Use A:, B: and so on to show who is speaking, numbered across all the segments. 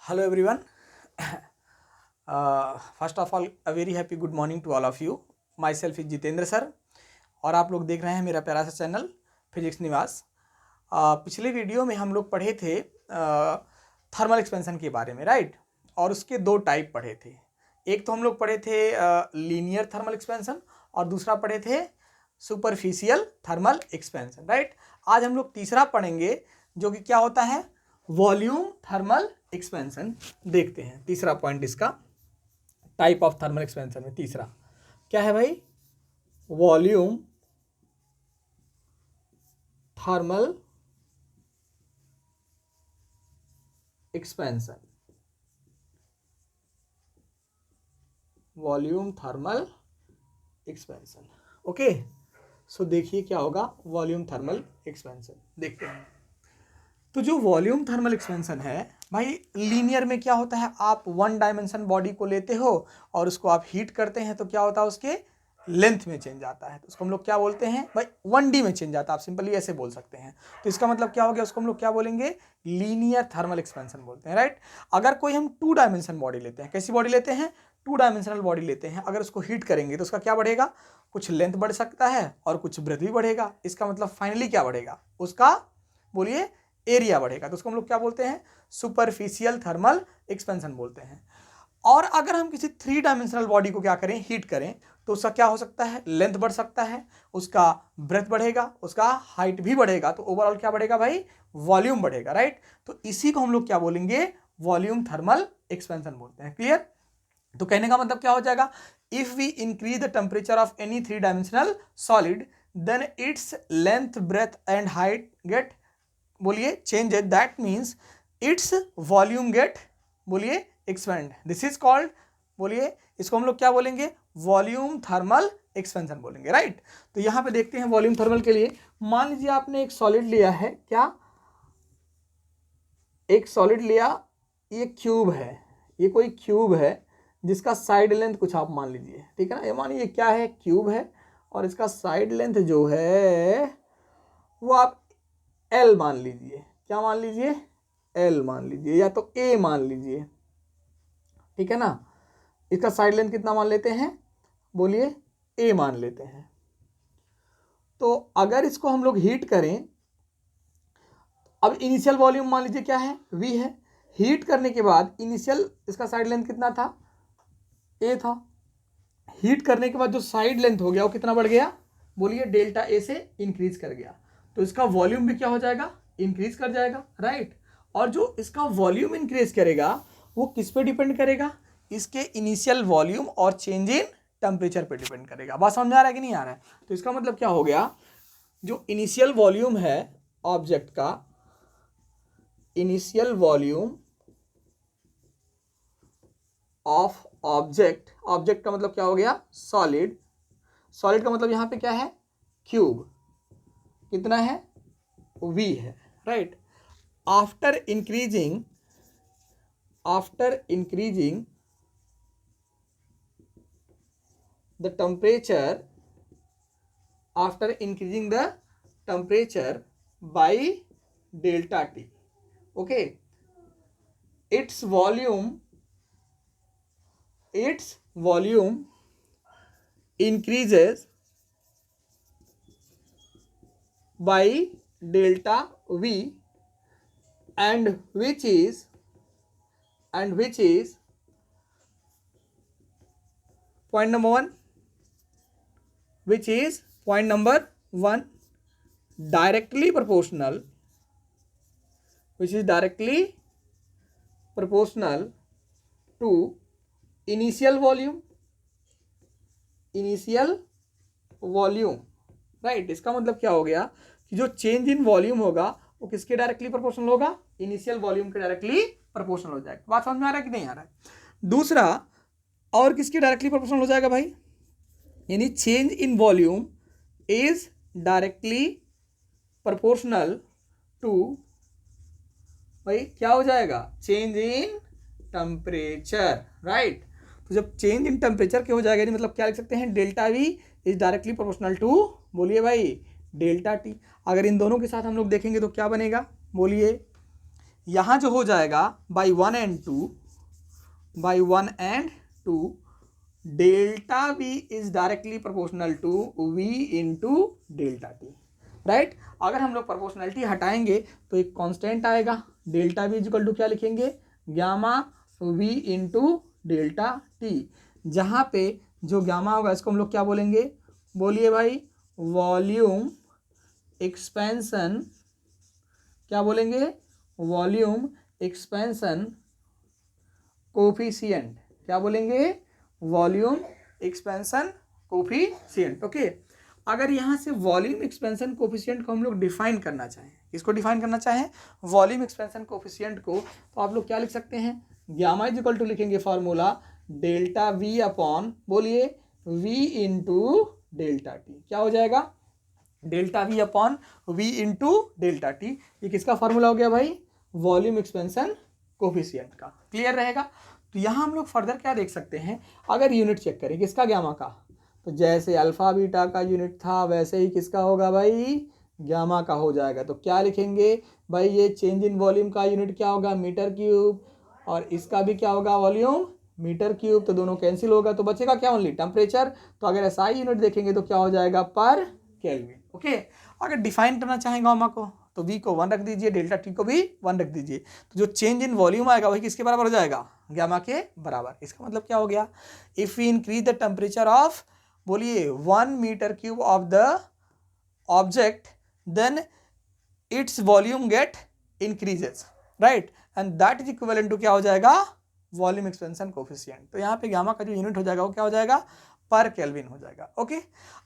A: Hello everyone. First of all, a very happy good morning to all of you. Myself is Jitendra sir और आप लोग देख रहे हैं मेरा प्यारा सा चैनल फिजिक्स निवास। पिछले वीडियो में हम लोग पढ़े थे थर्मल एक्सपेंशन के बारे में, राइट। और उसके दो टाइप पढ़े थे। एक तो हम लोग पढ़े थे लीनियर थर्मल एक्सपेंशन और दूसरा पढ़े थे सुपरफिशियल थर्मल एक्सपेंशन, राइट। आज हम लोग तीसरा पढ़ेंगे जो कि क्या होता है, वॉल्यूम थर्मल एक्सपेंशन। देखते हैं तीसरा पॉइंट इसका, टाइप ऑफ थर्मल एक्सपेंशन में तीसरा क्या है भाई, volume thermal expansion. Volume thermal expansion, okay. So देखिए क्या होगा वॉल्यूम थर्मल एक्सपेंशन, देखते हैं। तो जो वॉल्यूम थर्मल एक्सपेंशन है भाई, लीनियर में क्या होता है, आप वन डायमेंशन बॉडी को लेते हो और उसको आप हीट करते हैं तो क्या होता है, उसके लेंथ में चेंज आता है। तो उसको हम लोग क्या बोलते हैं भाई, 1D में चेंज आता है। आप सिंपली ऐसे बोल सकते हैं। तो इसका मतलब क्या हो गया, उसको हम लोग क्या बोलेंगे, लीनियर थर्मल एक्सपेंशन बोलते हैं, राइट। अगर कोई हम 2 डायमेंशन बॉडी लेते हैं, कैसी बॉडी लेते हैं, 2 डायमेंशनल बॉडी लेते हैं, अगर उसको हीट करेंगे तो उसका क्या बढ़ेगा, कुछ लेंथ बढ़ सकता है और कुछ ब्रेथ भी बढ़ेगा। इसका मतलब फाइनली क्या बढ़ेगा, उसका बोलिए एरिया बढ़ेगा। तो उसको हम लोग क्या बोलते हैं, सुपरफिशियल थर्मल एक्सपेंशन बोलते हैं। और अगर हम किसी 3 डायमेंशनल बॉडी को क्या करें, हीट करें, तो उसका क्या हो सकता है, लेंथ बढ़ सकता है, उसका ब्रेथ बढ़ेगा, उसका हाइट भी बढ़ेगा। तो ओवरऑल क्या बढ़ेगा भाई, वॉल्यूम बढ़ेगा, राइट। तो इसी को हम लोग क्या बोलेंगे, वॉल्यूम थर्मल एक्सपेंशन बोलते हैं। क्लियर। तो कहने का मतलब क्या हो जाएगा, if we increase the temperature of any 3 dimensional solid then its length breadth and height get बोलिए change, that means its volume get बोलिए एक्सपेंड। दिस इज कॉल्ड बोलिए, इसको हम लोग क्या बोलेंगे, वॉल्यूम थर्मल एक्सपेंशन बोलेंगे, राइट। तो यहां पे देखते हैं वॉल्यूम थर्मल के लिए, मान लीजिए आपने एक सॉलिड लिया है, क्या, एक सॉलिड लिया, ये क्यूब है, ये कोई क्यूब है जिसका साइड लेंथ कुछ आप मान लीजिए, ठीक है ना। ये मानिए क्या है, क्यूब है और इसका साइड लेंथ जो है वो आप L मान लीजिए। क्या मान लीजिए, L मान लीजिए, या तो A मान लीजिए, ठीक है ना। इसका साइड लेंथ कितना मान लेते हैं, बोलिए A मान लेते हैं। तो अगर इसको हम लोग हीट करें, अब इनिशियल वॉल्यूम मान लीजिए क्या है, V है। हीट करने के बाद इनिशियल इसका साइड लेंथ कितना था, A था। हीट करने के बाद जो साइड लेंथ हो गया वो कितना बढ़ गया, बोलिए डेल्टा A से इंक्रीज कर गया। तो इसका वॉल्यूम भी क्या हो जाएगा, इंक्रीज कर जाएगा, राइट। और जो इसका वॉल्यूम इंक्रीज करेगा वो किस पे डिपेंड करेगा, इसके इनिशियल वॉल्यूम और चेंज इन टेम्परेचर पे डिपेंड करेगा। बात समझ में आ रहा है कि नहीं आ रहा है। तो इसका मतलब क्या हो गया, जो इनिशियल वॉल्यूम है ऑब्जेक्ट का, initial volume of object, object का मतलब क्या हो गया, सॉलिड। सॉलिड का मतलब यहां पे क्या है, क्यूब, कितना है, V है, right. After increasing the temperature, after increasing the temperature by delta T, okay, its volume increases by delta V, and which is point number 1, which is point number 1, directly proportional, which is directly proportional to initial volume, right. इसका मतलब क्या हो गया कि जो change in volume होगा वो किसके डायरेक्टली प्रोपोर्शनल होगा, इनिशियल वॉल्यूम के डायरेक्टली प्रोपोर्शनल हो जाएगा। बात समझ में आ रहा है कि नहीं आ रहा है। दूसरा, और किसके डायरेक्टली प्रोपोर्शनल हो जाएगा भाई, यानी change in volume is directly proportional to, भाई क्या हो जाएगा, चेंज इन टेम्परेचर, राइट। तो जब चेंज इन टेम्परेचर के हो जाएगा, मतलब क्या लिख सकते हैं, delta V is directly proportional to, बोलिए भाई, डेल्टा T। अगर इन दोनों के साथ हम लोग देखेंगे तो क्या बनेगा, बोलिए, यहाँ जो हो जाएगा by 1 and 2 delta V is directly proportional to V into delta T, right. अगर हम लोग प्रोपोर्शनलिटी हटाएंगे तो एक कांस्टेंट आएगा, डेल्टा वी इक्वल टू क्या लिखेंगे, gamma V into delta T, जहाँ पे जो गामा होगा इसको हम लोग क्या बोलेंगे, बोलिए भाई, वॉल्यूम एक्सपेंशन, क्या बोलेंगे, वॉल्यूम एक्सपेंशन कोफिशिएंट, क्या बोलेंगे, वॉल्यूम एक्सपेंशन कोफिशिएंट। ओके, अगर यहाँ से वॉल्यूम एक्सपेंशन कोफिशिएंट को हम लोग डिफाइन करना चाहें, इसको डिफाइन करना चाहें वॉल्यूम एक्सपेंशन कोफिशिएंट को, तो आप लोग क्या लिख सकते हैं, गामा इज इक्वल टू लिखेंगे फॉर्मूला डेल्टा वी अपॉन, बोलिए, वी इंटू डेल्टा टी, क्या हो जाएगा, delta V upon V into delta T. ये किसका फॉर्मूला हो गया भाई, वॉल्यूम एक्सपेंशन कोफिशिएंट का। क्लियर रहेगा। तो यहाँ हम लोग फर्दर क्या देख सकते हैं, अगर यूनिट चेक करें किसका, गामा का, तो जैसे अल्फा बीटा का यूनिट था वैसे ही किसका होगा भाई, गामा का हो जाएगा। तो क्या लिखेंगे भाई, ये चेंज इन वॉल्यूम का यूनिट क्या होगा, मीटर क्यूब, और इसका भी क्या होगा, वॉल्यूम मीटर क्यूब, तो दोनों कैंसिल होगा, तो बचेगा क्या, ओनली टेम्परेचर। तो अगर एसआई यूनिट देखेंगे तो क्या हो जाएगा, पर केल्विन। ओके, अगर डिफाइन करना चाहें गामा को तो वी को 1 रख दीजिए, डेल्टा टी को भी 1 रख दीजिए, तो जो चेंज इन वॉल्यूम आएगा वही किसके बराबर हो जाएगा, गामा के बराबर। इसका मतलब क्या हो गया, if we increase the temperature of, बोलिए, 1 meter cube of the object, then its volume get increases, right, and that is equivalent to क्या हो जाएगा, वॉल्यूम एक्सपेंशन कोफिशिएंट। तो यहाँ पे गामा का जो यूनिट हो जाएगा वो क्या हो जाएगा, पर केल्विन हो जाएगा। ओके,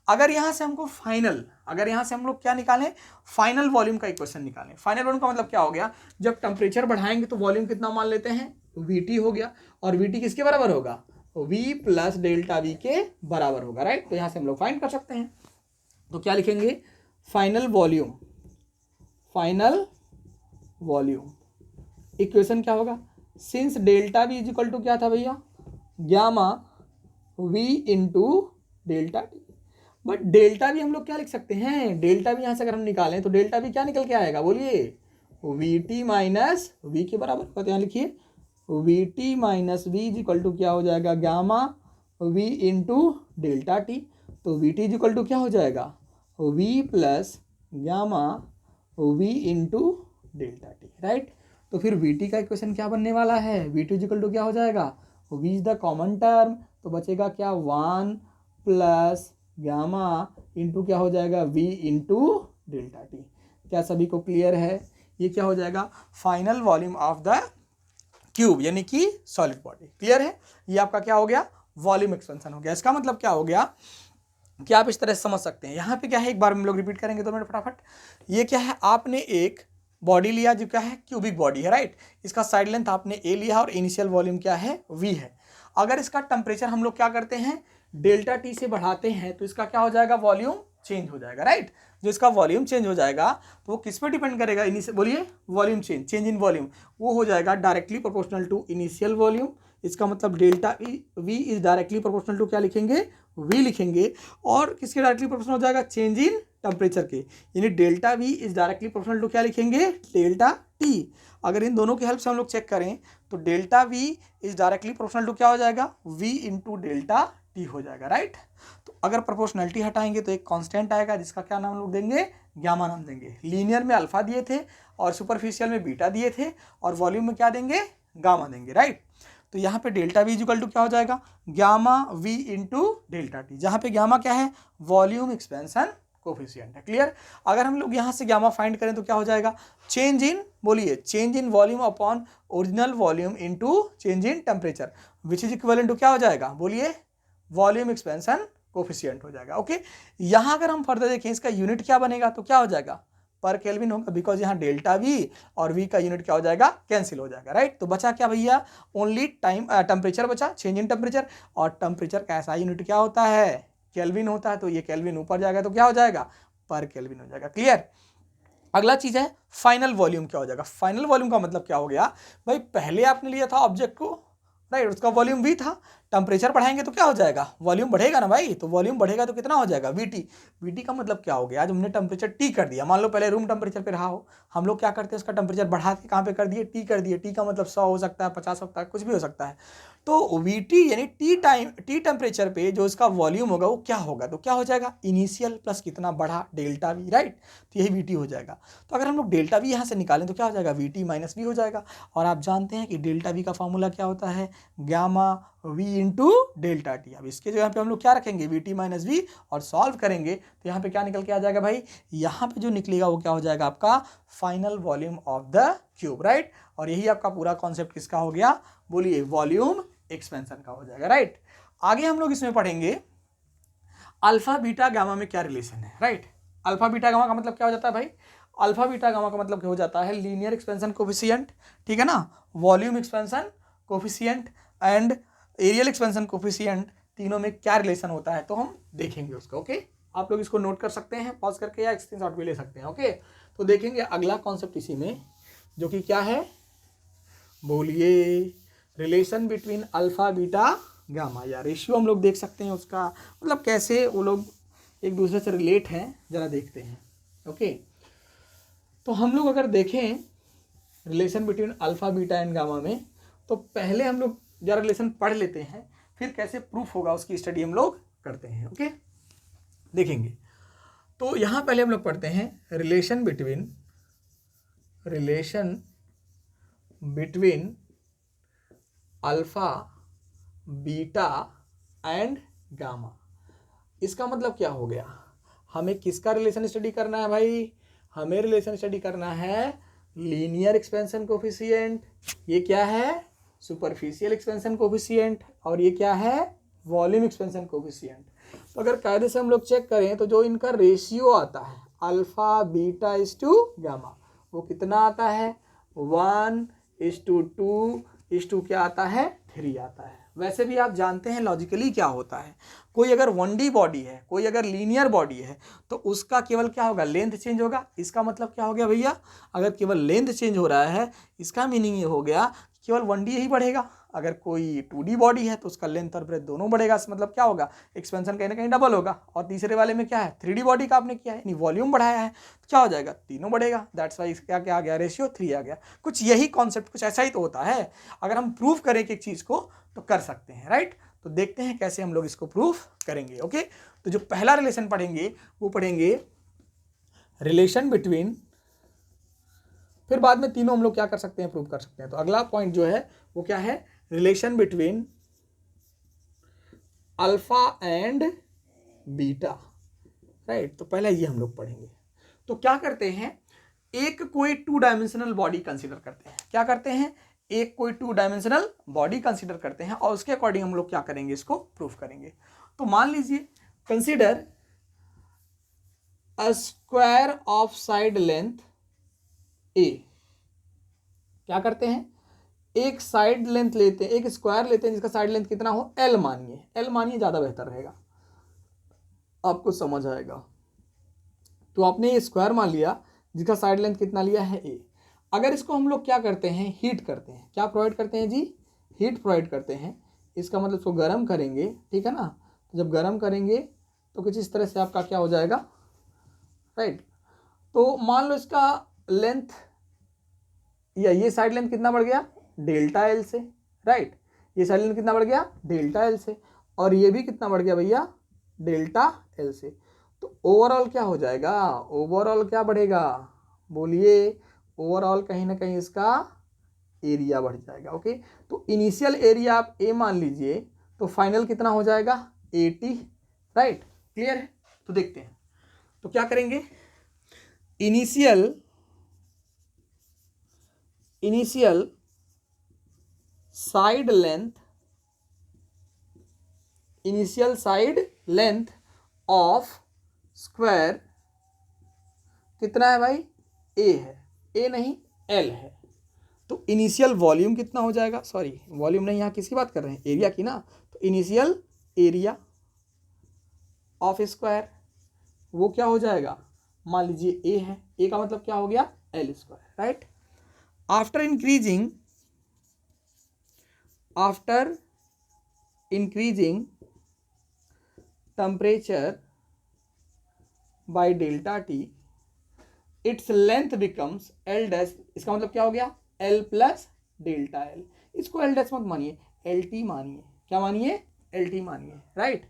A: अगर यहाँ से हमको फाइनल, अगर यहाँ से हम लोग क्या निकालें, फाइनल वॉल्यूम का इक्वेशन निकालें। फाइनल वॉल्यूम का मतलब क्या हो गया, जब टेम्परेचर बढ़ाएंगे तो वॉल्यूम कितना मान लेते हैं, वीटी हो गया, और वीटी किसके बराबर होगा, वी प्लस डेल्टा वी के बराबर होगा, राइट। तो यहाँ से हम लोग फाइंड कर सकते हैं। तो क्या लिखेंगे, final volume, final volume equation क्या होगा, since delta V is equal to क्या था भैया, gamma V into delta T, but delta भी हम लोग क्या लिख सकते हैं, डेल्टा भी यहाँ से अगर हम निकालें तो डेल्टा भी क्या निकल के आएगा, बोलिए, वी टी माइनस वी के बराबर होगा। तो यहाँ लिखिए V T minus V is equal to क्या हो जाएगा, gamma V into delta T. तो V T is equal to क्या हो जाएगा, V plus gamma V into delta T, right. तो फिर वी टी का इक्वेशन क्या बनने वाला है, V T is equal to क्या हो जाएगा, V is the common term, तो बचेगा क्या, 1 प्लस गामा इंटू क्या हो जाएगा, वी इंटू डेल्टा टी। क्या सभी को क्लियर है, ये क्या हो जाएगा, final volume of the cube, यानी कि सॉलिड बॉडी। क्लियर है, ये आपका क्या हो गया, वॉल्यूम एक्सपेंशन हो गया। इसका मतलब क्या हो गया कि आप इस तरह से समझ सकते हैं, यहाँ पे क्या है, एक बार हम लोग रिपीट करेंगे 2 मिनट फटाफट। ये क्या है, आपने एक बॉडी लिया जो क्या है, क्यूबिक बॉडी है, राइट। इसका साइड लेंथ आपने ए लिया और इनिशियल वॉल्यूम क्या है, वी है। अगर इसका टेम्परेचर हम लोग क्या करते हैं, डेल्टा टी से बढ़ाते हैं तो इसका क्या हो जाएगा, वॉल्यूम चेंज हो जाएगा, राइट। जो इसका वॉल्यूम चेंज हो जाएगा तो वो किस पे डिपेंड करेगा, इनिशियल, बोलिए, volume change, change in volume, वो हो जाएगा directly proportional to initial volume. इसका मतलब delta V is directly proportional to क्या लिखेंगे, वी लिखेंगे, और किसके डायरेक्टली प्रोपोर्शनल हो जाएगा, चेंज इन टेम्परेचर के, यानी delta V is directly proportional to क्या लिखेंगे, डेल्टा टी। अगर इन दोनों की हेल्प से हम लोग चेक करें तो delta V is directly proportional to क्या हो जाएगा, वी इंटू डेल्टा टी हो जाएगा, राइट। तो अगर प्रोपोर्शनलिटी हटाएंगे तो एक कांस्टेंट आएगा जिसका क्या नाम लोग देंगे, गामा नाम देंगे। लीनियर में अल्फा दिए थे और सुपरफिशियल में बीटा दिए थे, और वॉल्यूम में क्या देंगे, गामा देंगे, राइट। तो यहाँ पे डेल्टा वी इक्वल टू क्या हो जाएगा, gamma V into delta T, जहाँ पे गामा क्या है, वॉल्यूम एक्सपेंशन कोफिशिएंट है। क्लियर। अगर हम लोग यहाँ से गामा फाइंड करें तो क्या हो जाएगा, चेंज इन, बोलिए, change in volume upon original volume into change in temperature, which is equivalent to क्या हो जाएगा, बोलिए, वॉल्यूम एक्सपेंशन कोफिशिएंट हो जाएगा। ओके, यहाँ अगर हम फर्दर देखें इसका यूनिट क्या बनेगा तो क्या हो जाएगा, पर केल्विन होगा, बिकॉज यहाँ डेल्टा वी और वी का यूनिट क्या हो जाएगा, कैंसिल हो जाएगा, राइट। तो बचा क्या भैया, ओनली टाइम टेम्परेचर बचा, चेंज इन टेम्परेचर, और टेम्परेचर का ऐसा यूनिट क्या होता है, केल्विन होता है। तो ये केल्विन ऊपर जाएगा तो क्या हो जाएगा, पर केल्विन हो जाएगा। क्लियर। अगला चीज है फाइनल वॉल्यूम क्या हो जाएगा। फाइनल वॉल्यूम का मतलब क्या हो गया भाई, पहले आपने लिया था ऑब्जेक्ट को, राइट, उसका वॉल्यूम वी था, टेम्परेचर बढ़ाएंगे तो क्या हो जाएगा, वॉल्यूम बढ़ेगा ना भाई। तो वॉल्यूम बढ़ेगा तो कितना हो जाएगा, वीटी। वीटी का मतलब क्या हो गया, आज हमने टेम्परेचर टी कर दिया, मान लो पहले रूम टेम्परेचर पे रहा हो, हम लोग क्या करते हैं उसका टेम्परेचर बढ़ा के कहाँ पे कर दिए, टी कर दिए। टी का मतलब 100 हो सकता है, 50 हो सकता है, कुछ भी हो सकता है। तो वीटी यानी टी टेम्परेचर पे जो इसका वॉल्यूम होगा वो क्या होगा, तो क्या हो जाएगा, इनिशियल प्लस कितना बढ़ा, डेल्टा वी, राइट। तो यही वीटी हो जाएगा। तो अगर हम लोग डेल्टा वी यहाँ से निकालें तो क्या हो जाएगा, वीटी माइनस वी हो जाएगा। और आप जानते हैं कि डेल्टा वी का फॉर्मूला क्या होता है, gamma V into delta T. अब इसके जगह पे हम लोग क्या रखेंगे, वी टी माइनस वी, और सॉल्व करेंगे तो यहाँ पे क्या निकल के आ जाएगा भाई, यहाँ पे जो निकलेगा वो क्या हो जाएगा, आपका final volume of the cube, right. और यही आपका पूरा कॉन्सेप्ट किसका हो गया, बोलिए, वॉल्यूम एक्सपेंशन का हो जाएगा, राइट। आगे हम लोग इसमें पढ़ेंगे अल्फा बीटा गामा में क्या रिलेशन है, राइट। अल्फा बीटा गामा का मतलब क्या हो जाता है भाई, अल्फा बीटा गामा का मतलब क्या हो जाता है, लीनियर एक्सपेंशन कोफिशिएंट, ठीक है ना, volume expansion coefficient and areal expansion coefficient, तीनों में क्या रिलेशन होता है तो हम देखेंगे उसका। ओके, आप लोग इसको नोट कर सकते हैं पॉज करके या स्क्रीनशॉट भी ले सकते हैं। ओके, तो देखेंगे अगला कॉन्सेप्ट इसी में, जो कि क्या है, बोलिए, relation between alpha beta gamma, या रेशियो हम लोग देख सकते हैं उसका, मतलब कैसे वो लोग एक दूसरे से रिलेट हैं, जरा देखते हैं। ओके, तो हम लोग अगर देखें relation between alpha beta and gamma में, तो पहले हम लोग जरा रिलेशन पढ़ लेते हैं, फिर कैसे प्रूफ होगा उसकी स्टडी हम लोग करते हैं। ओके, देखेंगे। तो यहाँ पहले हम लोग पढ़ते हैं relation between alpha beta and gamma. इसका मतलब क्या हो गया, हमें किसका रिलेशन स्टडी करना है भाई, हमें रिलेशन स्टडी करना है लीनियर एक्सपेंशन कोफिशिएंट, ये क्या है, सुपरफिशियल एक्सपेंशन कोफिशिएंट, और ये क्या है, वॉल्यूम एक्सपेंशन कोफिशिएंट। तो अगर कायदे से हम लोग चेक करें तो जो इनका रेशियो आता है alpha beta is to gamma, वो कितना आता है, 1:2 क्या आता है, 3 आता है। वैसे भी आप जानते हैं लॉजिकली क्या होता है, कोई अगर 1D बॉडी है, कोई अगर लीनियर बॉडी है, तो उसका केवल क्या होगा, लेंथ चेंज होगा। इसका मतलब क्या हो गया भैया, अगर केवल लेंथ चेंज हो रहा है, इसका मीनिंग ये हो गया केवल 1D ही बढ़ेगा। अगर कोई 2D बॉडी है तो उसका लेंथ और ब्रेथ दोनों बढ़ेगा, इसका मतलब क्या होगा, एक्सपेंशन कहीं ना कहीं डबल होगा। और तीसरे वाले में क्या है, 3D बॉडी का आपने किया है, यानी वॉल्यूम बढ़ाया है, तो क्या हो जाएगा, तीनों बढ़ेगा। दैट्स वाई क्या क्या आ गया, रेशियो 3 आ गया। कुछ यही कॉन्सेप्ट, कुछ ऐसा ही तो होता है। अगर हम प्रूव करें कि एक चीज़ को तो कर सकते हैं, राइट। तो देखते हैं कैसे हम लोग इसको प्रूफ करेंगे। ओके, तो जो पहला रिलेशन पढ़ेंगे वो पढ़ेंगे रिलेशन बिटवीन, फिर बाद में तीनों हम लोग क्या कर सकते हैं, प्रूव कर सकते हैं। तो अगला पॉइंट जो है वो क्या है, relation between alpha and beta, right. तो पहले ये हम लोग पढ़ेंगे। तो क्या करते हैं, एक कोई 2 डायमेंशनल बॉडी कंसीडर करते हैं, क्या करते हैं, एक कोई 2 डायमेंशनल बॉडी कंसीडर करते हैं, और उसके अकॉर्डिंग हम लोग क्या करेंगे, इसको प्रूफ करेंगे। तो मान लीजिए consider a square of side length A, क्या करते हैं, एक साइड लेंथ लेते हैं, एक स्क्वायर लेते हैं जिसका साइड लेंथ कितना हो, एल मानिए, एल मानिए, ज्यादा बेहतर रहेगा, आपको समझ आएगा। तो आपने ये स्क्वायर मान लिया जिसका साइड लेंथ कितना लिया है ए। अगर इसको हम लोग क्या करते हैं, हीट करते हैं, क्या प्रोवाइड करते हैं जी, हीट प्रोवाइड करते हैं। इसका मतलब इसको गर्म करेंगे, ठीक है ना। तो जब गर्म करेंगे तो कुछ इस तरह से आपका क्या हो जाएगा, राइट। तो मान लो इसका लेंथ, या ये साइड लेंथ कितना बढ़ गया, डेल्टा एल से, राइट। ये साइड लेंथ कितना बढ़ गया, डेल्टा एल से, और ये भी कितना बढ़ गया भैया, डेल्टा एल से। तो ओवरऑल क्या हो जाएगा, ओवरऑल क्या बढ़ेगा, बोलिए, ओवरऑल कहीं ना कहीं इसका एरिया बढ़ जाएगा। ओके, तो इनिशियल एरिया आप ए मान लीजिए, तो फाइनल कितना हो जाएगा, 80, राइट। क्लियर है। तो देखते हैं, तो क्या करेंगे, initial side length of square कितना है भाई, ए है, ए नहीं एल है। तो इनिशियल वॉल्यूम कितना हो जाएगा, सॉरी वॉल्यूम नहीं, यहाँ किसकी बात कर रहे हैं, एरिया की ना। तो इनिशियल एरिया ऑफ स्क्वायर वो क्या हो जाएगा, मान लीजिए ए है, ए का मतलब क्या हो गया, L square, right. After increasing temperature by delta T its length becomes L dash, इसका मतलब क्या हो गया, एल प्लस डेल्टा एल। इसको एल डैश मत मानिए, एल टी मानिए। क्या मानिए, एल टी मानिए, राइट।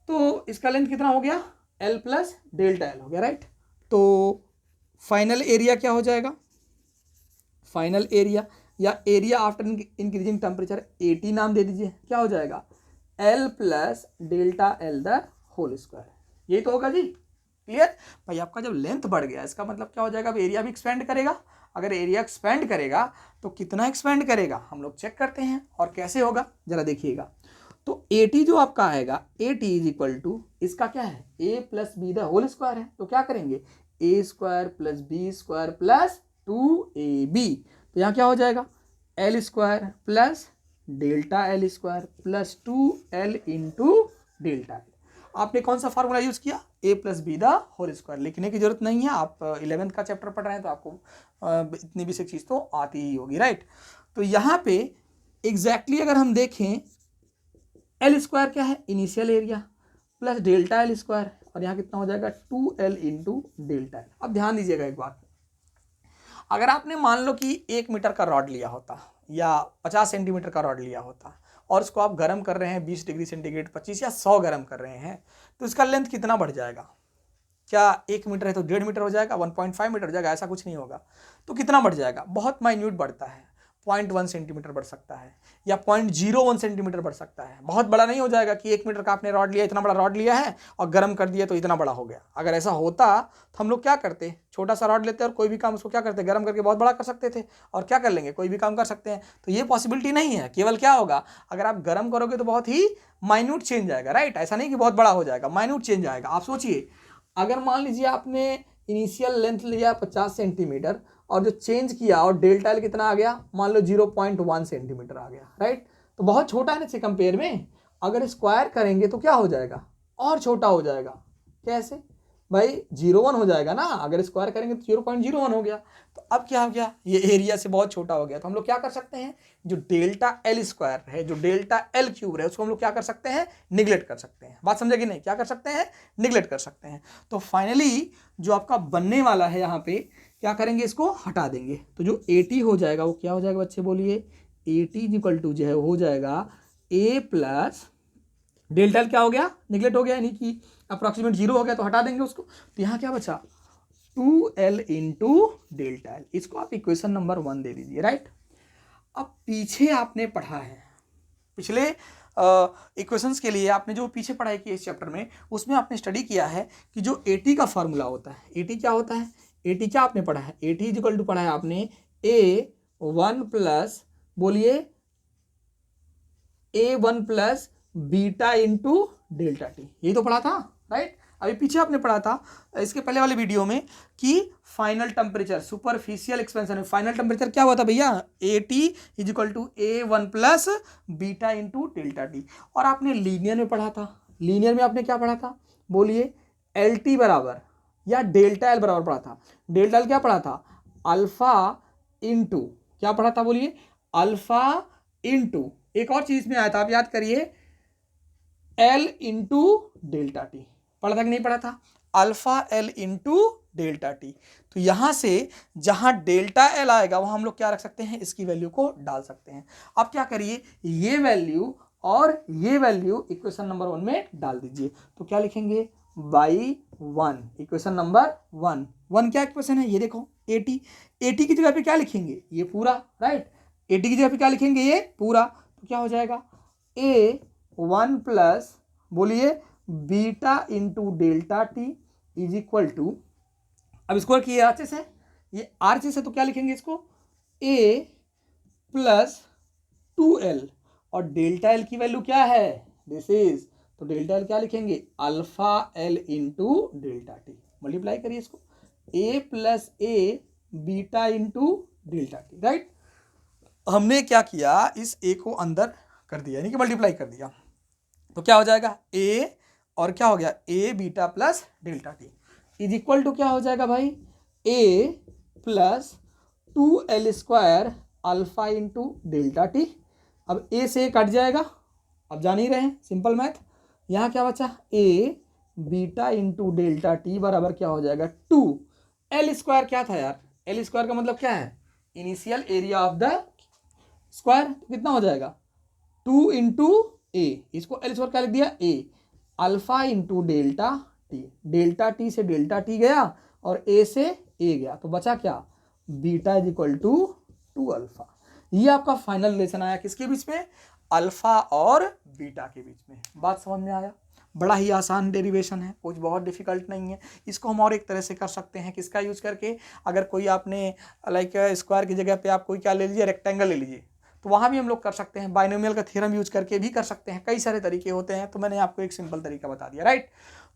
A: तो इसका लेंथ कितना हो गया, एल प्लस डेल्टा एल हो गया, राइट। तो फाइनल एरिया क्या हो जाएगा, फाइनल एरिया या area after increasing temperature A T नाम दे दीजिए, क्या हो जाएगा, L plus delta L the whole square. यही तो होगा जी, क्लियर भाई। आपका जब लेंथ बढ़ गया इसका मतलब क्या हो जाएगा, अब एरिया भी एक्सपेंड करेगा। अगर एरिया एक्सपेंड करेगा तो कितना एक्सपेंड करेगा, हम लोग चेक करते हैं। और कैसे होगा जरा देखिएगा। तो ए टी जो आपका आएगा, A T is equal to, इसका क्या है, A plus B the whole square है। तो क्या करेंगे, A square plus B square plus 2ab। तो यहाँ क्या हो जाएगा, L square plus delta L square plus 2l into delta L. आपने कौन सा फार्मूला यूज किया, A plus B the whole square. लिखने की जरूरत नहीं है, आप 11th का चैप्टर पढ़ रहे हैं तो आपको इतनी बेसिक चीज तो आती ही होगी, राइट। तो यहाँ पे एग्जैक्टली अगर हम देखें, एल स्क्वायर क्या है, initial area plus delta L square, और यहाँ कितना हो जाएगा 2l इंटू डेल्टा एल। अब ध्यान दीजिएगा एक बात, अगर आपने मान लो कि 1 मीटर का रॉड लिया होता या 50 सेंटीमीटर का रॉड लिया होता और उसको आप गर्म कर रहे हैं 20 डिग्री सेंटीग्रेड, 25 या 100 गर्म कर रहे हैं, तो इसका लेंथ कितना बढ़ जाएगा, क्या 1 मीटर है तो 1.5 मीटर हो जाएगा, 1.5 मीटर हो जाएगा, ऐसा कुछ नहीं होगा। तो कितना बढ़ जाएगा, बहुत माइन्यूट बढ़ता है, 0.1 सेंटीमीटर बढ़ सकता है या 0.01 सेंटीमीटर बढ़ सकता है। बहुत बड़ा नहीं हो जाएगा कि 1 मीटर का आपने रॉड लिया, इतना बड़ा रॉड लिया है और गर्म कर दिया तो इतना बड़ा हो गया। अगर ऐसा होता तो हम लोग क्या करते, छोटा सा रॉड लेते और कोई भी काम उसको क्या करते, गर्म करके बहुत बड़ा कर सकते थे, और क्या कर लेंगे, कोई भी काम कर सकते हैं। तो ये पॉसिबिलिटी नहीं है। केवल क्या होगा, अगर आप गर्म करोगे तो बहुत ही माइन्यूट चेंज आएगा, राइट। ऐसा नहीं कि बहुत बड़ा हो जाएगा, माइन्यूट चेंज आएगा। आप सोचिए, अगर मान लीजिए आपने इनिशियल लेंथ लिया 50 सेंटीमीटर और जो चेंज किया और डेल्टा एल कितना आ गया, मान लो 0.1 सेंटीमीटर आ गया, राइट। तो बहुत छोटा है ना इससे कंपेयर में। अगर स्क्वायर करेंगे तो क्या हो जाएगा, और छोटा हो जाएगा। कैसे भाई, 0.1 हो जाएगा ना, अगर स्क्वायर करेंगे तो 0.01 हो गया। तो अब क्या हो गया, ये एरिया से बहुत छोटा हो गया। तो हम लोग क्या कर सकते हैं, जो डेल्टा एल स्क्वायर है, जो डेल्टा एल क्यूब है, उसको हम लोग क्या कर सकते हैं, निगलेक्ट कर सकते हैं। बात समझे कि नहीं, क्या कर सकते हैं, निगलेक्ट कर सकते हैं। तो फाइनली जो आपका बनने वाला है, यहाँ पे क्या करेंगे, इसको हटा देंगे। तो जो ए टी हो जाएगा वो क्या हो जाएगा बच्चे, बोलिए, ए टी इक्वल टू जो है हो जाएगा ए प्लस डेल्टा एल क्या हो गया, निगलेक्ट हो गया, यानी कि अप्रोक्सीमेट 0 हो गया, तो हटा देंगे उसको। तो यहाँ क्या बचा, 2l इंटू डेल्टा एल। इसको आप इक्वेशन नंबर 1 दे दीजिए, राइट। अब पीछे आपने पढ़ा है, पिछले इक्वेशंस के लिए आपने जो पीछे पढ़ाई की इस चैप्टर में, उसमें आपने स्टडी किया है कि जो ए टी का फॉर्मूला होता है, ए टी क्या होता है, ए टी क्या आपने पढ़ा है, ए टी इक्वल टू पढ़ा है आपने A1 प्लस, बोलिए, A1 plus beta into delta T. यही तो पढ़ा था, राइट। अभी पीछे आपने पढ़ा था इसके पहले वाले वीडियो में कि फाइनल टेम्परेचर, सुपरफिशियल एक्सपेंशन में फाइनल टेम्परेचर क्या हुआ था भैया, A T is equal to A1 plus beta into delta T. और आपने लीनियर में पढ़ा था, लीनियर में आपने क्या पढ़ा था, बोलिए, एल टी बराबर या डेल्टा एल बराबर पढ़ा था। डेल्टा एल क्या पढ़ा था, अल्फा इंटू, क्या पढ़ा था, बोलिए, अल्फा इंटू, एक और चीज में आया था, आप याद करिए, एल इंटू डेल्टा टी। पढ़ा था कि नहीं पढ़ा था, alpha L into delta T. तो यहां से जहां डेल्टा एल आएगा वहां हम लोग क्या रख सकते हैं, इसकी वैल्यू को डाल सकते हैं। अब क्या करिए, ये वैल्यू और ये वैल्यू इक्वेशन नंबर 1 में डाल दीजिए। तो क्या लिखेंगे, बाई 1, इक्वेशन नंबर 1 क्या इक्वेशन है, ये देखो, ए टी। ए टी की जगह पे क्या लिखेंगे, ये पूरा, राइट। ए टी की जगह पे क्या लिखेंगे, ये पूरा। तो क्या हो जाएगा, A1 प्लस, बोलिए, beta into delta T is equal to, अब इसको किए आरएचएस है, ये आरएचएस है तो क्या लिखेंगे इसको, A प्लस 2l, और डेल्टा एल की वैल्यू क्या है, दिस इज, तो डेल्टा एल क्या लिखेंगे, alpha L into delta T. Multiply करिए इसको, A plus A beta into delta T, right. हमने क्या किया, इस A को अंदर कर दिया, यानी कि मल्टीप्लाई कर दिया। तो क्या हो जाएगा, A और क्या हो गया, A beta plus delta T is equal to क्या हो जाएगा भाई, A plus 2l square alpha into delta T. अब A से कट जाएगा, अब जान ही रहे हैं सिंपल मैथ। यहाँ क्या बचा, ए बीटा इंटू डेल्टा टी बराबर क्या हो जाएगा 2 एल स्क्वायर। क्या था यार, एल स्क्वायर का मतलब क्या है, initial area of the square. कितना हो जाएगा 2 इंटू ए, इसको एल स्क्वायर क्या लिख दिया A, alpha into delta T. Delta T से डेल्टा टी गया और ए से ए गया, तो बचा क्या, beta is equal to 2 alpha. ये आपका फाइनल रिलेशन आया किसके बीच में, अल्फा और बीटा के बीच में। बात समझ में आया, बड़ा ही आसान डेरिवेशन है, कुछ बहुत डिफिकल्ट नहीं है। इसको हम और एक तरह से कर सकते हैं, किसका यूज करके, अगर कोई आपने लाइक स्क्वायर की जगह पे आप कोई क्या ले लीजिए, रेक्टेंगल ले लीजिए, तो वहाँ भी हम लोग कर सकते हैं। बाइनोमियल का थ्योरम यूज करके भी कर सकते हैं, कई सारे तरीके होते हैं, तो मैंने आपको एक सिंपल तरीका बता दिया, राइट।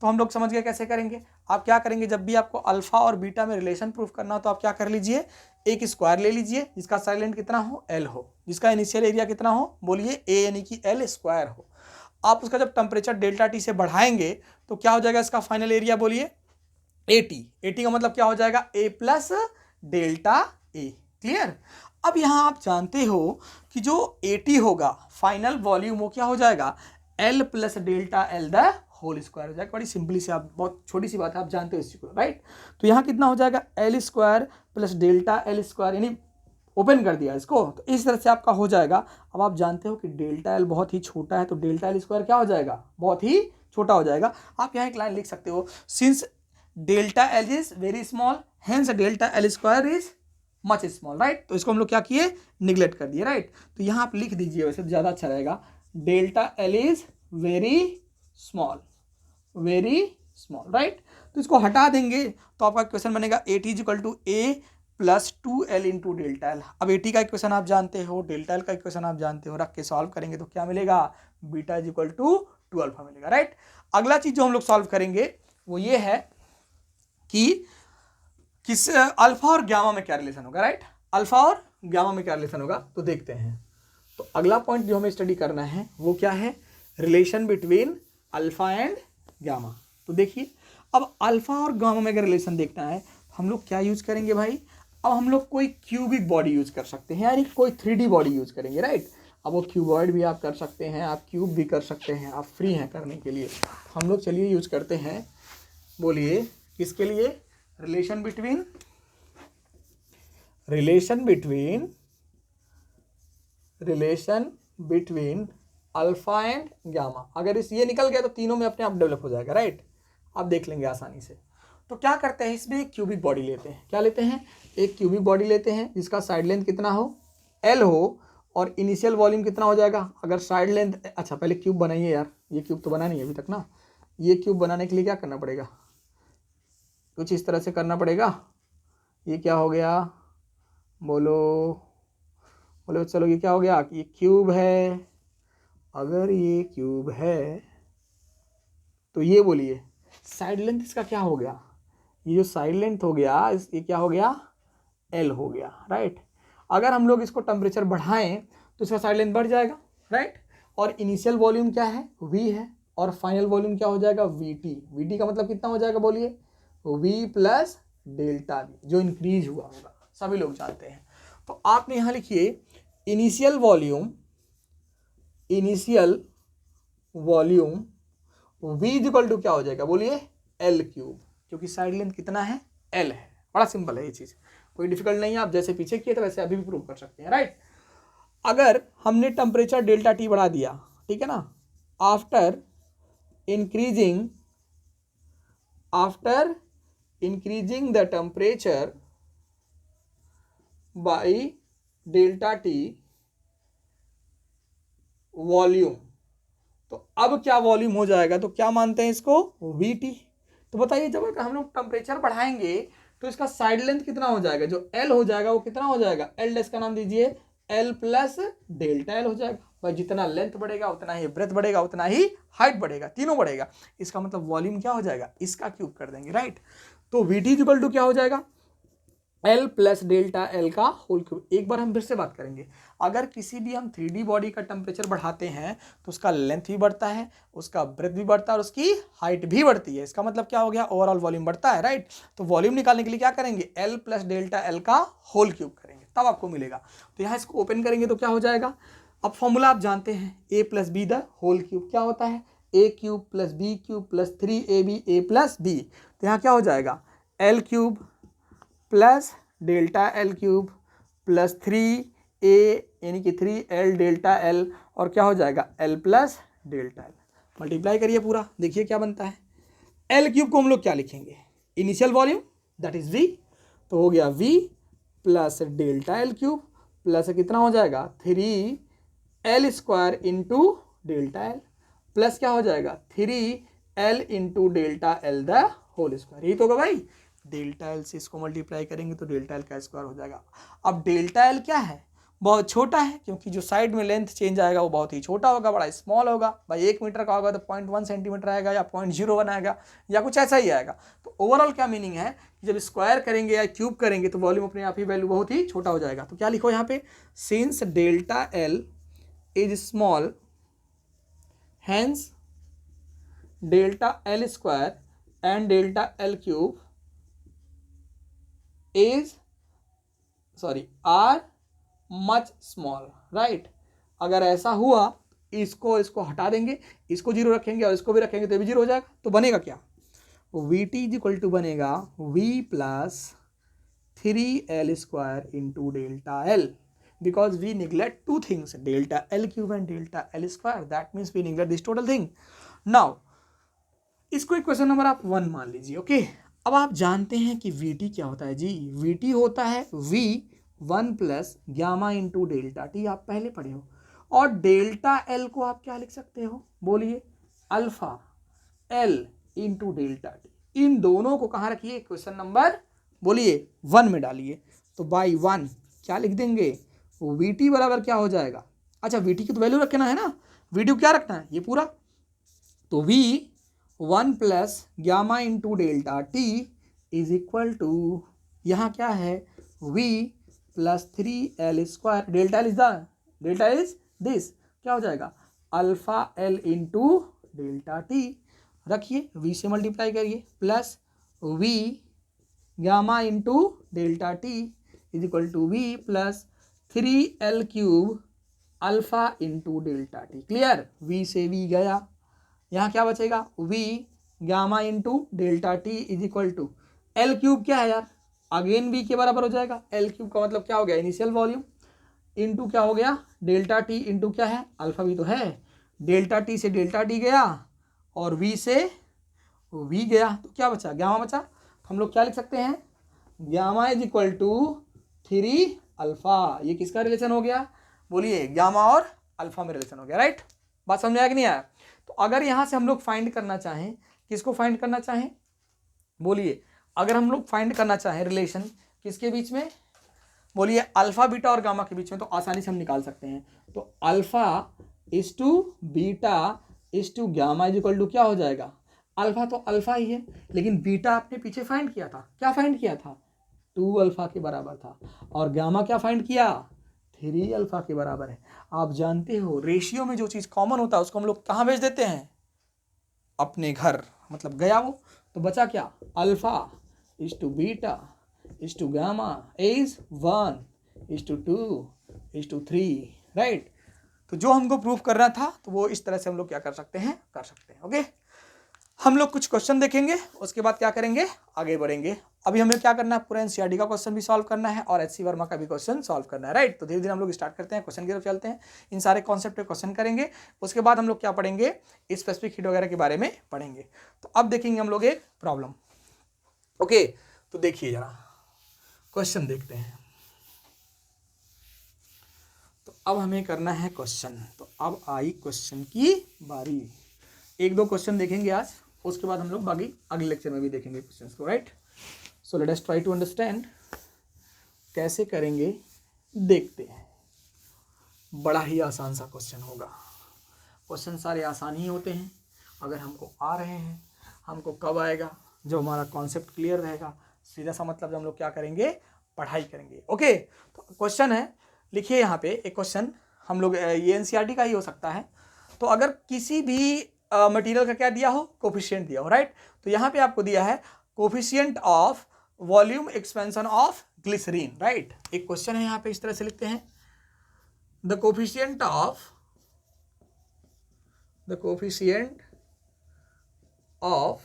A: तो हम लोग समझ गए कैसे करेंगे। आप क्या करेंगे, जब भी आपको अल्फा और बीटा में रिलेशन प्रूफ करना हो तो आप क्या कर लीजिए, एक स्क्वायर ले लीजिए जिसका साइड लेंथ कितना हो, एल हो, जिसका इनिशियल एरिया कितना हो, बोलिए ए यानी कि एल स्क्वायर हो। आप उसका जब टेम्परेचर डेल्टा टी से बढ़ाएंगे तो क्या हो जाएगा, इसका फाइनल एरिया बोलिए ए टी। ए टी का मतलब क्या हो जाएगा, A plus delta A. Clear. अब यहां आप जानते हो कि जो ए टी होगा फाइनल वॉल्यूम वो क्या हो जाएगा, L plus delta L the whole square हो जाएगा। बड़ी सिंपली से, आप बहुत छोटी सी बात है, आप जानते हो इसको, राइट। तो यहाँ कितना हो जाएगा, L square plus delta L square, यानी ओपन कर दिया इसको, तो इस तरह से आपका हो जाएगा। अब आप जानते हो कि डेल्टा एल बहुत ही छोटा है, तो डेल्टा एल स्क्वायर क्या हो जाएगा, बहुत ही छोटा हो जाएगा। आप यहाँ एक लाइन लिख सकते हो, since delta L is very small hence delta L square is much small, right. तो इसको हम लोग क्या किए, निगलेक्ट कर दिए, राइट। तो यहाँ आप लिख दीजिए, वैसे तो ज़्यादा अच्छा रहेगा, delta L is very small, very small, right. तो इसको हटा देंगे तो आपका क्वेश्चन बनेगा A T is equal to A plus 2l into delta L. अब ए टी का इक्वेशन आप जानते हो, डेल्टा एल का इक्वेशन आप जानते हो, रख के सॉल्व करेंगे तो क्या मिलेगा, beta is equal to 2 alpha मिलेगा, राइट। अगला चीज जो हम लोग सॉल्व करेंगे वो ये है कि किस अल्फा और गामा में क्या रिलेशन होगा, राइट। अल्फा और गामा में क्या रिलेशन होगा, तो देखते हैं। तो अगला पॉइंट जो हमें स्टडी करना है वो क्या है, relation between alpha and gamma. तो देखिए, अब अल्फा और गामा में अगर रिलेशन देखना है हम लोग क्या यूज करेंगे भाई, अब हम लोग कोई क्यूबिक बॉडी यूज कर सकते हैं, यानी कोई 3D बॉडी यूज करेंगे, राइट। अब वो क्यूबॉइड भी आप कर सकते हैं, आप क्यूब भी कर सकते हैं, आप फ्री हैं करने के लिए। हम लोग चलिए यूज करते हैं, बोलिए किसके लिए, relation between alpha and gamma. अगर इस ये निकल गया तो तीनों में अपने आप डेवलप हो जाएगा, राइट। आप देख लेंगे आसानी से। तो क्या करते हैं, इसमें एक क्यूबिक बॉडी लेते हैं, क्या लेते हैं, एक क्यूबिक बॉडी लेते हैं जिसका साइड लेंथ कितना हो, एल हो, और इनिशियल वॉल्यूम कितना हो जाएगा, अगर साइड लेंथ, अच्छा पहले क्यूब बनाइए यार, ये क्यूब तो बना नहीं है अभी तक ना। ये क्यूब बनाने के लिए क्या करना पड़ेगा, कुछ इस तरह से करना पड़ेगा। ये क्या हो गया, बोलो बोलो, चलो ये क्या हो गया, ये क्यूब है। अगर ये क्यूब है तो ये बोलिए साइड लेंथ इसका क्या हो गया, ये जो साइड लेंथ हो गया ये क्या हो गया, एल हो गया, राइट। अगर हम लोग इसको टेम्परेचर बढ़ाएं तो इसका साइड लेंथ बढ़ जाएगा, राइट। और इनिशियल वॉल्यूम क्या है, वी है, और फाइनल वॉल्यूम क्या हो जाएगा, वी टी। वी टी का मतलब कितना हो जाएगा, बोलिए वी प्लस डेल्टा वी, जो इंक्रीज हुआ होगा, सभी लोग जानते हैं। तो आपने यहाँ लिखिए initial volume v equal to क्या हो जाएगा, बोलिए एल क्यूब, क्योंकि साइड लेंथ कितना है, एल है। बड़ा सिंपल है ये चीज, कोई डिफिकल्ट नहीं है। आप जैसे पीछे किए थे वैसे अभी भी प्रूव कर सकते हैं, राइट। अगर हमने टेम्परेचर डेल्टा टी बढ़ा दिया, ठीक है ना, after increasing the temperature by delta T volume, तो अब क्या वॉल्यूम हो जाएगा, तो क्या मानते हैं इसको, वी टी। तो बताइए जब हम लोग टेम्परेचर बढ़ाएंगे तो इसका साइड लेंथ कितना हो जाएगा, जो एल हो जाएगा वो कितना हो जाएगा, एल डैश का नाम दीजिए एल प्लस डेल्टा एल हो जाएगा। भाई जितना लेंथ बढ़ेगा उतना ही ब्रेथ बढ़ेगा, उतना ही हाइट बढ़ेगा, तीनों बढ़ेगा। इसका मतलब वॉल्यूम क्या हो जाएगा, इसका क्यूब कर देंगे, राइट। तो वी टी इक्वल टू क्या हो जाएगा, एल प्लस डेल्टा एल का होल क्यूब। एक बार हम फिर से बात करेंगे, अगर किसी भी हम 3D बॉडी का टेम्परेचर बढ़ाते हैं तो उसका लेंथ भी बढ़ता है, उसका ब्रेथ भी बढ़ता है और उसकी हाइट भी बढ़ती है। इसका मतलब क्या हो गया, ओवरऑल वॉल्यूम बढ़ता है, राइट। तो वॉल्यूम निकालने के लिए क्या करेंगे, एल प्लस डेल्टा एल का होल क्यूब करेंगे, तब आपको मिलेगा। तो यहाँ इसको ओपन करेंगे तो क्या हो जाएगा, अब फॉर्मूला आप जानते हैं, A plus B the whole cube क्या होता है, A cube plus B cube plus 3ab A plus B. तो यहाँ क्या हो जाएगा, L cube plus delta L cube plus 3a यानी कि 3l डेल्टा एल, और क्या हो जाएगा L plus delta L. Multiply करिए पूरा, देखिए क्या बनता है। एल क्यूब को हम लोग क्या लिखेंगे, initial volume that is v, तो हो गया v plus delta L cube plus कितना हो जाएगा 3l square into delta L plus क्या हो जाएगा 3l into delta L the whole square. यही तो होगा भाई, डेल्टा एल से इसको मल्टीप्लाई करेंगे तो डेल्टा एल का स्क्वायर हो जाएगा। अब डेल्टा एल क्या है, बहुत छोटा है, क्योंकि जो साइड में लेंथ चेंज आएगा वो बहुत ही छोटा होगा, बड़ा स्मॉल होगा। भाई 1 मीटर का होगा तो 0.1 सेंटीमीटर आएगा या 0.01 आएगा या कुछ ऐसा ही आएगा। तो ओवरऑल क्या मीनिंग है कि जब स्क्वायर करेंगे या क्यूब करेंगे तो वॉल्यूम अपने आप ही वैल्यू बहुत ही छोटा हो जाएगा। तो क्या लिखो यहाँ पे, since delta L is small hence delta L square and delta L cube are much small, right. अगर ऐसा हुआ, इसको हटा देंगे, इसको जीरो रखेंगे और इसको भी रखेंगे तो ये भी जीरो हो जाएगा। तो बनेगा क्या, V T is equal to बनेगा V plus 3l square into delta L, because we neglect two things, delta L cube and delta L square, that means we neglect this total thing. Now इसको एक question number आप 1 मान लीजिए, okay. अब आप जानते हैं कि वी टी क्या होता है जी, वी टी होता है v 1 plus gamma into delta T, आप पहले पढ़े हो। और डेल्टा एल को आप क्या लिख सकते हो, बोलिए, alpha L into delta T. इन दोनों को कहाँ रखिए, क्वेश्चन नंबर बोलिए 1 में डालिए। तो बाई 1 क्या लिख देंगे, वी टी बराबर क्या हो जाएगा, अच्छा वी टी की तो वैल्यू रखना है ना, वी टी क्या रखना है ये पूरा, तो v 1 plus gamma into delta T is equal to, यहाँ क्या है v plus 3l square, delta is this, क्या हो जाएगा alpha l into delta T, रखिए v से मल्टीप्लाई करिए, plus v gamma into delta T is equal to v plus 3l cube alpha into delta T. Clear, v से v गया, यहाँ क्या बचेगा v gamma into delta T is equal to L cube क्या है यार, again v के बराबर हो जाएगा। एल क्यूब का मतलब क्या हो गया, इनिशियल वॉल्यूम इंटू क्या हो गया डेल्टा टी इंटू क्या है अल्फा भी तो है, डेल्टा टी से डेल्टा टी गया और v से v गया, तो क्या बचा गामा बचा। हम लोग क्या लिख सकते हैं, gamma is equal to 3 alpha. ये किसका रिलेशन हो गया, बोलिए गामा और अल्फा में रिलेशन हो गया, राइट। बात समझ आया कि नहीं आया। तो अगर यहाँ से हम लोग फाइंड करना चाहें, किसको फाइंड करना चाहें, बोलिए, अगर हम लोग फाइंड करना चाहें रिलेशन किसके बीच में, बोलिए अल्फा बीटा और गामा के बीच में, तो आसानी से हम निकाल सकते हैं। तो alpha is to beta is to gamma is equal to क्या हो जाएगा, अल्फा तो अल्फा ही है, लेकिन बीटा आपने पीछे फाइंड किया था, क्या फाइंड किया था 2 अल्फा के बराबर था, और गामा क्या फाइंड किया 3 अल्फा के बराबर है। आप जानते हो रेशियो में जो चीज़ कॉमन होता है उसको हम लोग कहाँ भेज देते हैं, अपने घर, मतलब गया वो, तो बचा क्या alpha is to beta is to gamma is 1 is to 2 is to 3, right. तो जो हमको प्रूफ करना था तो वो इस तरह से हम लोग क्या कर सकते हैं, ओके। हम लोग कुछ क्वेश्चन देखेंगे, उसके बाद क्या करेंगे, आगे बढ़ेंगे। अभी हमें क्या करना है, पूरा एनसीईआरटी का क्वेश्चन भी सॉल्व करना है और एचसी वर्मा का भी क्वेश्चन सॉल्व करना है, राइट। तो धीरे धीरे हम लोग स्टार्ट करते हैं, क्वेश्चन की तरफ चलते हैं, इन सारे कॉन्सेप्ट पे क्वेश्चन करेंगे, उसके बाद हम लोग क्या पढ़ेंगे, स्पेसिफिक हीट वगैरह के बारे में पढ़ेंगे। तो अब देखेंगे हम लोग एक प्रॉब्लम, ओके। तो देखिए जरा क्वेश्चन देखते हैं। तो अब हमें करना है क्वेश्चन, तो अब आई क्वेश्चन की बारी। 1-2 क्वेश्चन देखेंगे आज, उसके बाद हम लोग बाकी अगले लेक्चर में भी देखेंगे क्वेश्चंस को, right. So let us try to understand कैसे करेंगे, देखते हैं। बड़ा ही आसान सा क्वेश्चन होगा, क्वेश्चन सारे आसान ही होते हैं अगर हमको आ रहे हैं। हमको कब आएगा, जो हमारा कॉन्सेप्ट क्लियर रहेगा, सीधा सा मतलब हम लोग क्या करेंगे, पढ़ाई करेंगे, ओके। तो क्वेश्चन है, लिखिए यहाँ पे एक क्वेश्चन, हम लोग ये एनसीईआरटी का ही हो सकता है। तो अगर किसी भी मटेरियल का क्या दिया हो, कोफिशिएंट दिया हो, राइट। तो यहाँ पे आपको दिया है coefficient of volume expansion of glycerine, right. एक क्वेश्चन है यहाँ पे, इस तरह से लिखते हैं, the coefficient of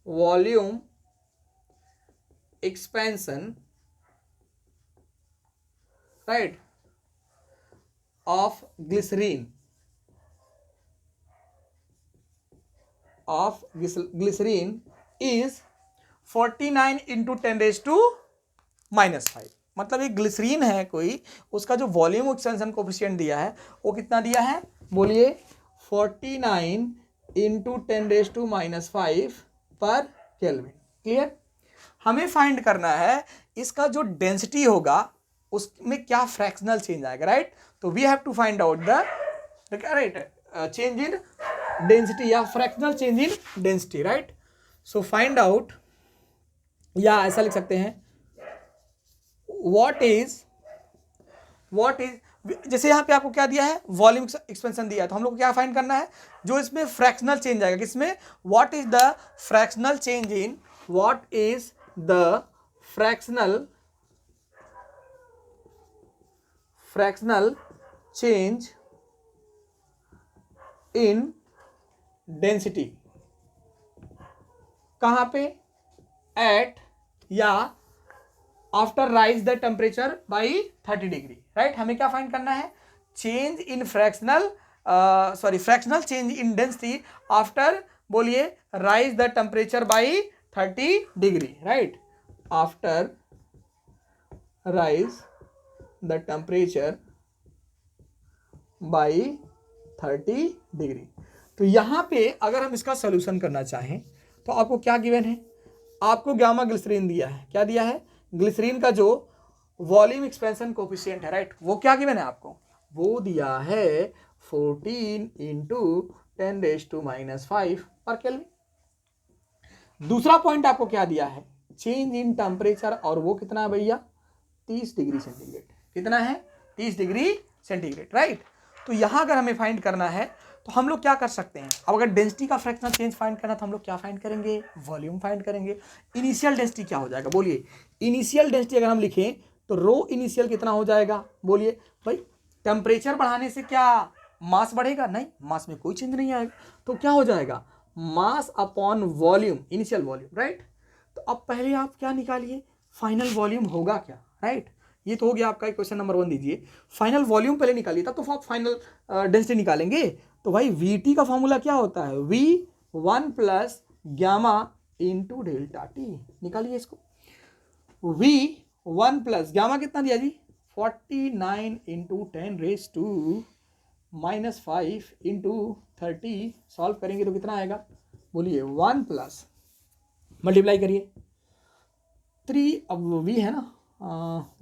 A: volume expansion, right, of glycerine is 49 into 10 raised to -5। मतलब ये ग्लिसरीन है कोई, उसका जो वॉल्यूम एक्सपेंशन कोफिशिएंट दिया है वो कितना दिया है, बोलिए 49 into 10 raised to -5 पर केल्विन। क्लियर? हमें फाइंड करना है इसका जो डेंसिटी होगा उसमें क्या फ्रैक्शनल चेंज आएगा, राइट। तो we have to find out the right change in density या fractional change in density, right. So find out, या ऐसा लिख सकते हैं व्हाट इज जैसे यहाँ पे आपको क्या दिया है, वॉल्यूम एक्सपेंशन दिया है, तो हम लोग को क्या फाइंड करना है, जो इसमें फ्रैक्शनल चेंज आएगा किसमें, what is the fractional change in, what is the fractional change in density, कहां पे, at या after rise the temperature by 30 degree, right. हमें क्या फाइंड करना है, change in fractional change in density after, बोलिए, rise the temperature by 30 degree, right. After rise the temperature by 30 degree. तो यहां पे अगर हम इसका सोल्यूशन करना चाहें तो आपको क्या गिवन है, आपको गामा ग्लिसरीन दिया है, क्या दिया है, ग्लिसरीन का जो वॉल्यूम एक्सपेंशन कोफिशिएंट है, राइट, वो क्या गिवन है आपको, वो दिया है 14 into 10 raised to -5 पर केल्विन। दूसरा पॉइंट आपको क्या दिया है, चेंज इन टेम्परेचर, और वो कितना है भैया, 30 डिग्री सेंटीग्रेड। कितना है, 30 डिग्री सेंटीग्रेड, राइट। तो यहां अगर हमें फाइंड करना है तो हम लोग क्या कर सकते हैं, अब अगर डेंसिटी का फ्रैक्शनल चेंज फाइंड करना तो हम लोग क्या फाइंड करेंगे, वॉल्यूम फाइंड करेंगे। इनिशियल डेंसिटी क्या हो जाएगा, बोलिए, इनिशियल डेंसिटी अगर हम लिखें तो रो इनिशियल कितना हो जाएगा, बोलिए भाई। टेम्परेचर बढ़ाने से क्या मास बढ़ेगा, नहीं, मास में कोई चेंज नहीं आएगा, तो क्या हो जाएगा, mass upon volume, initial volume, right. तो अब पहले आप क्या निकालिए, फाइनल वॉल्यूम होगा क्या, राइट। ये तो हो गया आपका क्वेश्चन नंबर 1 दीजिए, फाइनल वॉल्यूम पहले निकालिए तब तो आप फाइनल डेंसिटी निकालेंगे। तो भाई VT का फॉर्मूला क्या होता है, V1 plus gamma into delta T, निकालिए इसको। V1 प्लस गामा कितना दिया जी, 49 into 10 raise to -5 into 30, solve करेंगे तो कितना आएगा, बोलिए 1 प्लस, मल्टीप्लाई करिए 3, अब V है ना,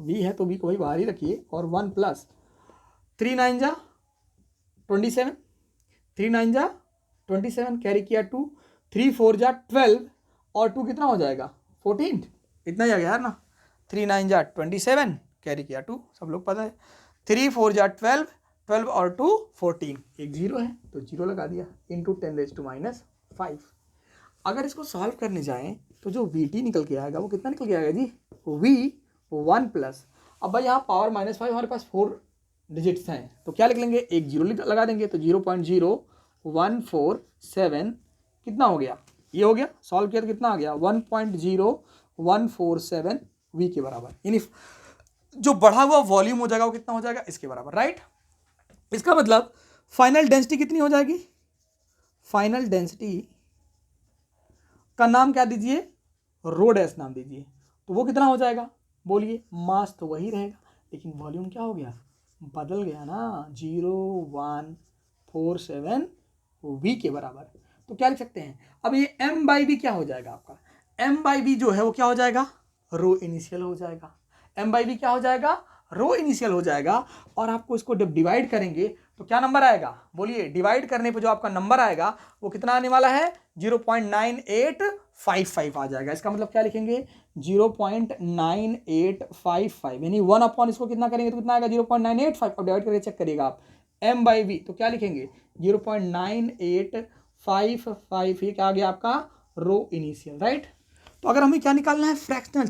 A: V है तो V को भाई बाहर ही रखिए, और 1 प्लस 3 9 जा 27, 3 9 जा 27, कैरी किया 2, 3 4 जा 12, और 2 कितना हो जाएगा 14, इतना ही आ गया यार ना, 3 9 जा 27, कैरी किया 2, सब लोग पता है, 3 4 जा 12, 12 और 2 14, एक जीरो है तो जीरो लगा दिया, इंटू 10 रेज टू -5। अगर इसको सॉल्व करने जाएं तो जो VT निकल के आएगा वो कितना निकल के आएगा जी, V1 प्लस, अब भाई यहाँ पावर -5 हमारे पास 4 डिजिट्स हैं तो क्या लिख लेंगे, एक जीरो लगा देंगे, तो 0.0147 कितना हो गया, ये हो गया, सॉल्व किया तो कितना आ गया 1.0147 V के बराबर, यानी जो बढ़ा हुआ वॉल्यूम हो जाएगा वो कितना हो जाएगा, इसके बराबर, राइट। इसका मतलब फाइनल डेंसिटी कितनी हो जाएगी, फाइनल डेंसिटी का नाम क्या दीजिए, रो डैश नाम दीजिए, तो वो कितना हो जाएगा, बोलिए, मास तो वही रहेगा लेकिन वॉल्यूम क्या हो गया, बदल गया ना, 0.147 V के बराबर। तो क्या लिख सकते हैं, अब ये M/V क्या हो जाएगा आपका, M/V जो है वो क्या हो जाएगा, रो इनिशियल हो जाएगा, M/V क्या हो जाएगा, रो इनिशियल हो जाएगा। और आपको इसको जब डिवाइड करेंगे तो क्या नंबर आएगा, बोलिए, डिवाइड करने पे जो आपका नंबर आएगा वो कितना आने वाला है, 0.9855 आ जाएगा। इसका मतलब क्या लिखेंगे, 0.9855, यानी 1 अपॉन इसको कितना करेंगे तो कितना आएगा 0.985, अब डिवाइड करके चेक करिएगा आप, M/V तो क्या लिखेंगे 0.9855, ये क्या आ गया आपका, रो इनिशियल, राइट। तो अगर हमें क्या निकालना है, फ्रैक्शनल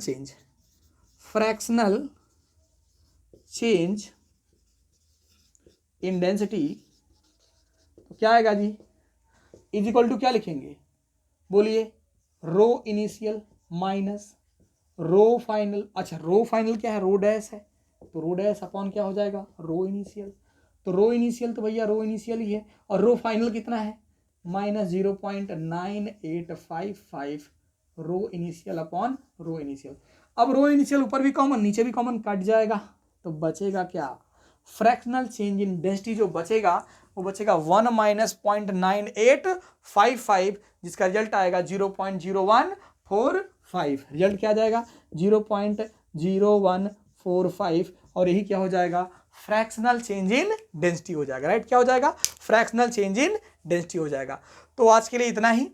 A: चेंज इन डेंसिटी, तो क्या आएगा जी, इज इक्वल टू क्या लिखेंगे, बोलिए, रो इनिशियल माइनस रो फाइनल। अच्छा रो फाइनल क्या है, रो डैश है, तो रो डैश अपॉन क्या हो जाएगा, रो इनिशियल। तो रो इनिशियल तो भैया रो इनिशियल ही है, और रो फाइनल कितना है, माइनस 0.9855 रो इनिशियल अपॉन रो इनिशियल। अब रो इनिशियल ऊपर भी कॉमन नीचे भी कॉमन कट जाएगा, तो बचेगा क्या, फ्रैक्शनल चेंज इन डेंसिटी जो बचेगा वो बचेगा 1 माइनस 0.9855, जिसका रिजल्ट आएगा 0.0145। रिजल्ट क्या आ जाएगा, 0.0145, और यही क्या हो जाएगा, फ्रैक्शनल चेंज इन डेंसिटी हो जाएगा, राइट। क्या हो जाएगा, फ्रैक्शनल चेंज इन डेंसिटी हो जाएगा। तो आज के लिए इतना ही,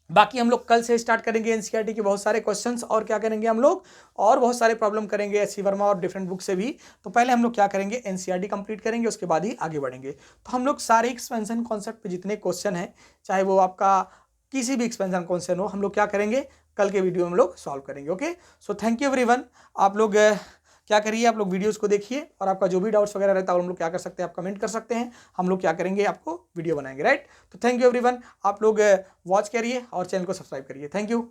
A: बाकी हम लोग कल से स्टार्ट करेंगे एनसीईआरटी के बहुत सारे क्वेश्चंस, और क्या करेंगे हम लोग, और बहुत सारे प्रॉब्लम करेंगे एस सी वर्मा और डिफरेंट बुक से भी। तो पहले हम लोग क्या करेंगे, एनसीईआरटी कंप्लीट करेंगे, उसके बाद ही आगे बढ़ेंगे। तो हम लोग सारे एक्सपेंशन कॉन्सेप्ट पे जितने क्वेश्चन हैं, चाहे वो आपका किसी भी एक्सपेंशन कॉन्सेप्ट हो, हम लोग क्या करेंगे, कल के वीडियो में हम लोग सॉल्व करेंगे। Okay, so thank you everyone. आप लोग क्या करिए, आप लोग वीडियोस को देखिए, और आपका जो भी डाउट्स वगैरह रहता है हम लोग क्या कर सकते हैं, आप कमेंट कर सकते हैं, हम लोग क्या करेंगे, आपको वीडियो बनाएंगे, राइट। तो थैंक यू एवरीवन, आप लोग वॉच करिए और चैनल को सब्सक्राइब करिए। Thank you.